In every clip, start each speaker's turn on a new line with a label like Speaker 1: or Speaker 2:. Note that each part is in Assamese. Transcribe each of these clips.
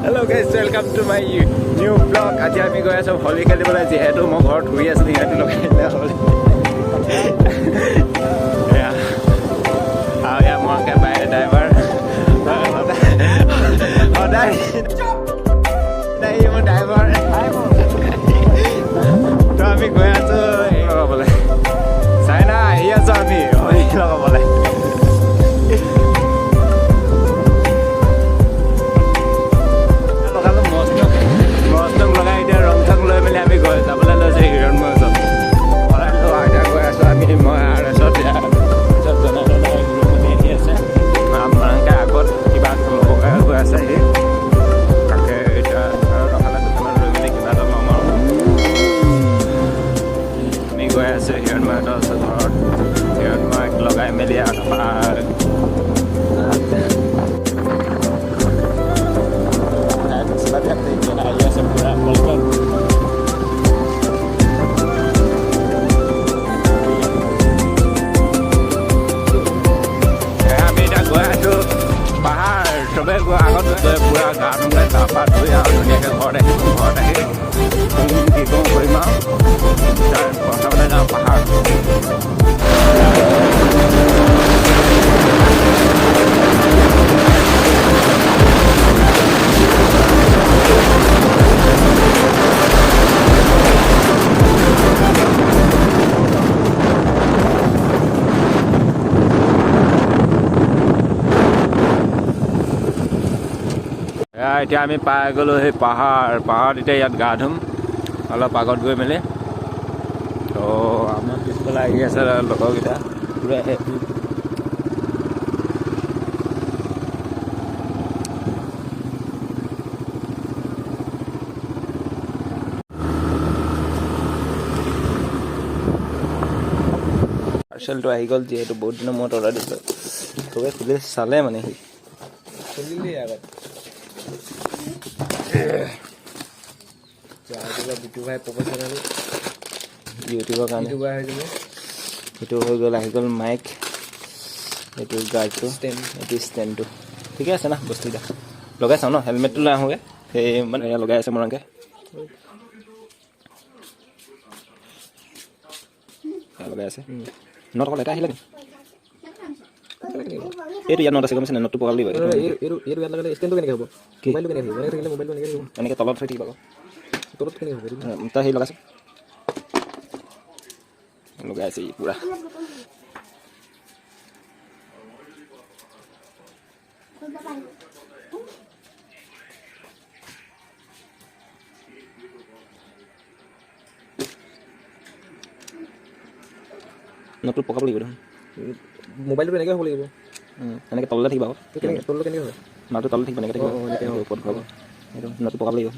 Speaker 1: Hello guys, welcome to my new vlog. আজি আমি গৈ আছো হলি খেলিবলৈ যেহেতু মই ঘৰত শুই আছো ইয়াত লগাই হলি এয়া মই বাইৰে ড্ৰাইভাৰ সদায় মোৰ ড্ৰাইভাৰ তো আমি গৈ আছো লগাবলৈ চাই না আহি আছো আমি হলি লগাবলৈ লগাই মেলি পাহাৰ চবে আগত পুৰা গা ধুৱাই গা পা ধুই আৰু ধুনীয়াকৈ ঘৰত আহি কি কওঁ কৰিম আৰু প্ৰথমতে যাওঁ পাহাৰ এতিয়া আমি পাই গ'লো সেই পাহাৰত এতিয়া ইয়াত গা ধুম অলপ আগত গৈ মেলি তো আমাৰ পিছফালে আহি আছে লগৰকেইটা পূৰা পাৰ্চেলটো আহি গ'ল যিহেতু বহুত দিনৰ মূৰত অৰ্ডাৰ দিছিলোঁ চবে খুলি চালে মানে সি খুলিলেই আগত ইউটিউবৰ কাৰণে সেইটো হৈ গ'ল আহি গ'ল মাইক এইটো গাৰ্ডটো এইটো ষ্টেণ্ডটো ঠিকে আছে না বস্তুকেইটা লগাই চাওঁ ন হেলমেটটো লৈ আহোঁগৈ সেই মানে লগাই আছে মৰাংকে লগাই আছে নট অকল এটা আহিলে নেকি এইটো ইয়াত নট আছে গম পাইছে নটটো পকাব লাগিব এনেকৈ তলত থৈ থাকিব তলত তই সেই লগাইছে লগাই আছে পূৰা নটটো পকাব লাগিব দেখোন মোবাইলটো এনেকৈ হ'ব লাগিব এনেকৈ তললৈ থাকিব তললৈ কেনেকৈ হয় নটটো তললৈ থাকিব এনেকৈ থাকিব ওপৰত ঘূৰাব সেইটো নটটো পকাব লাগিব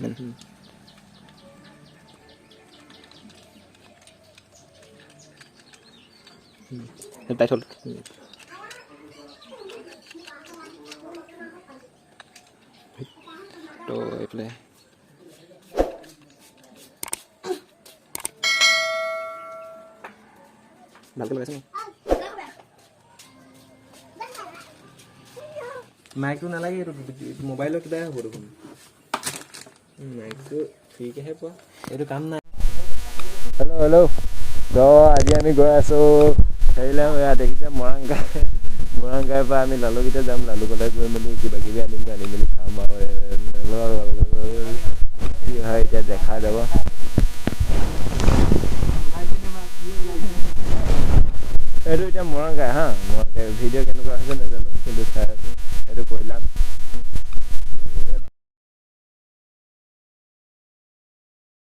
Speaker 1: টাইট হ'ল তো এইফালে ভালকৈ লগাইছে নি মাইকটো নালাগে এইটো মোবাইলৰ কিবাই হ'ব দেখোন মাইকটো ফ্ৰীকেহে পোৱা এইটো কাম নাই হেল্ল' তো আজি আমি গৈ আছোঁ হেৰিলে দেখিছে মৰাংগাৰ পৰা আমি লালুকেইটা যাম লালুকলৈ গৈ মেলি কিবা কিবি আনি মেলি খাম আৰু কি হয় এতিয়া দেখা যাব এইটো এতিয়া মৰাংগাই মৰাংগাই ভিডিঅ' কেনেকুৱা হৈছে নাজানো কিন্তু চাই আছোঁ এইটো কৈলাম